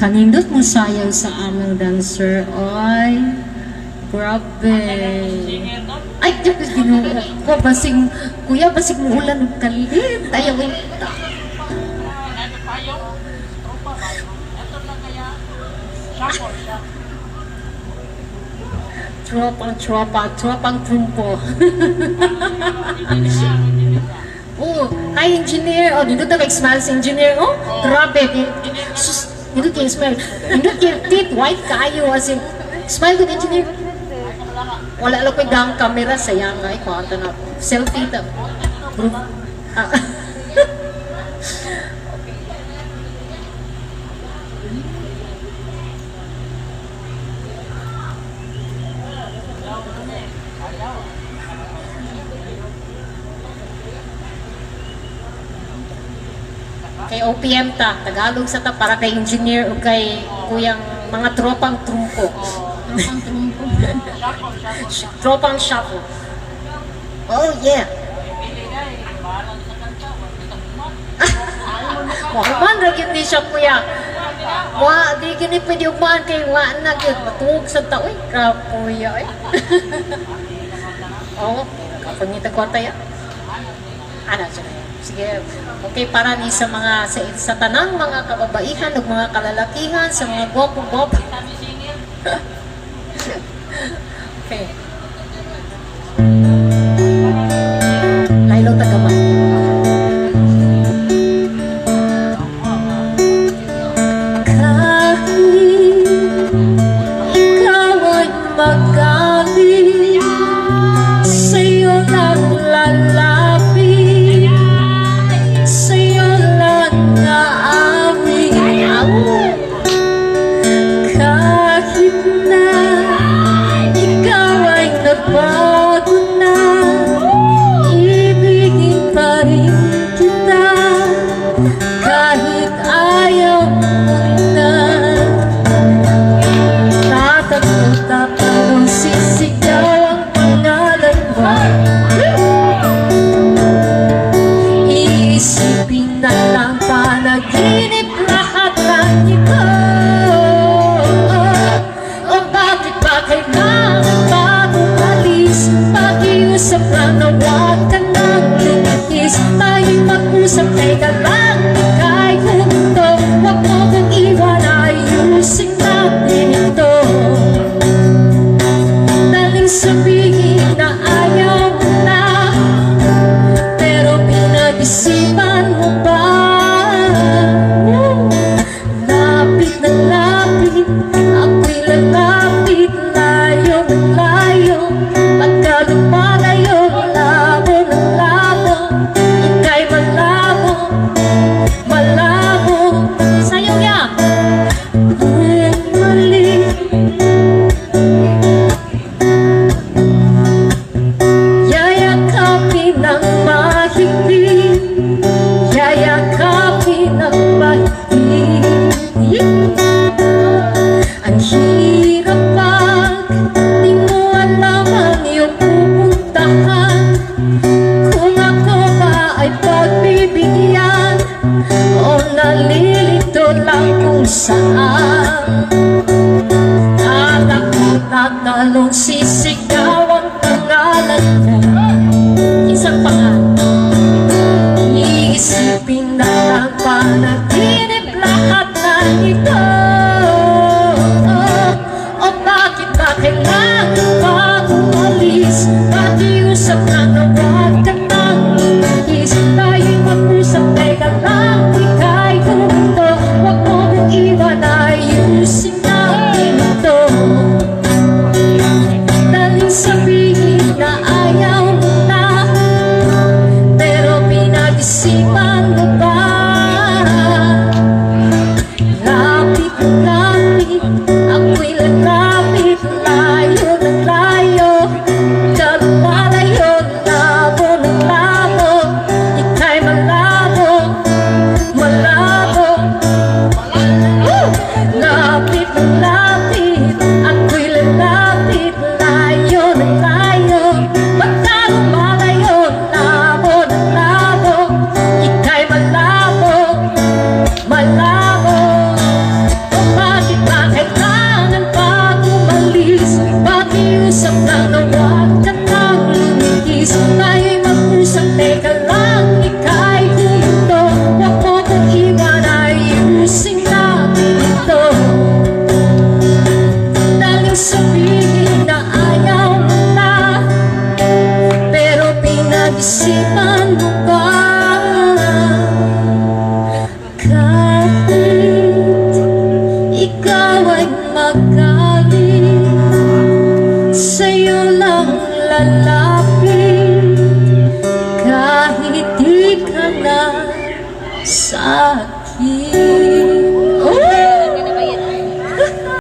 Kanindot mo sayaw sa aming dancer. Ay, grabe. Ay, Diyos, Ginoo ko. Basing, kuya, basing mo ulan ng kalit. Ayaw yung tropang trumpo. Oh, hi engineer. Oh, dito smile si engineer. Oh, grabe. Sus, dito smile. Dito teeth white kayo as in. Smile good engineer. Wala lang ko yung camera sayang ay kwanta na. Selfie ta. Kay OPM ta, Tagalog sa ta para kay engineer o kay kuyang mga tropang trumpo. Tropang trumpo. Tropang shuffle. Oh yeah. Wakuman ragit ni siya kuya. Wa, di gini pwede umaan kay wa na gyud matungog sa tao eh. Kuya eh. Oh, kapangita ko tayo. Ano siya? Sige, okay, para ni sa mga sa tanang mga kababaihan ug mga kalalakihan, sa mga gwapo-gwapo. Okay. Lailo tagamay. Kahit ikaw ay magaling, sa'yo lang lalapit. Sa'yo lang aawit. Kahit na ikaw ay nagbago na, ibigin pa rin kita. Kahit ayaw mo na, tatanong sisigaw ang pangalan mo. Iisipin na lang panaginip lahat ng ito. O bakit ba kailangan bagong alis? Pakiusap lang na huwag ka nang lumikis. Tayo'y mag-usap, teka lang, ika'y huminto. Huwag mo kong iwan, ayusin natin ito. Daling sabihin na ayaw mo na, pero pinag-isipan mo ba? Lapit na lapit, ako'y lalapit. Layo ng layo, pagka lumalayo, labo ng labo. Ika'y malabo, malabo. Sayaw niya! Mali. Yayakapin ng mahigpit, yayakapin ng mahigpit. Ang hirap pag di mo alam ang iyong pupuntahan. Kung ako ba ay pagbibigyan o nalilito lang kung saan. At ako tatalong sisigaw ang pangalan mo. Isang pangalan. Iisipin na lang panaginip lahat ng ito. O bakit ba kailangan bagong alis? Pakiusap na na huwag ka nang lumihis. Tayo'y mag-usap, teka lang, ika'y huminto. Huwag mo kong iwan, ayusin natin ito. Daling lalapit kahit di ka na sa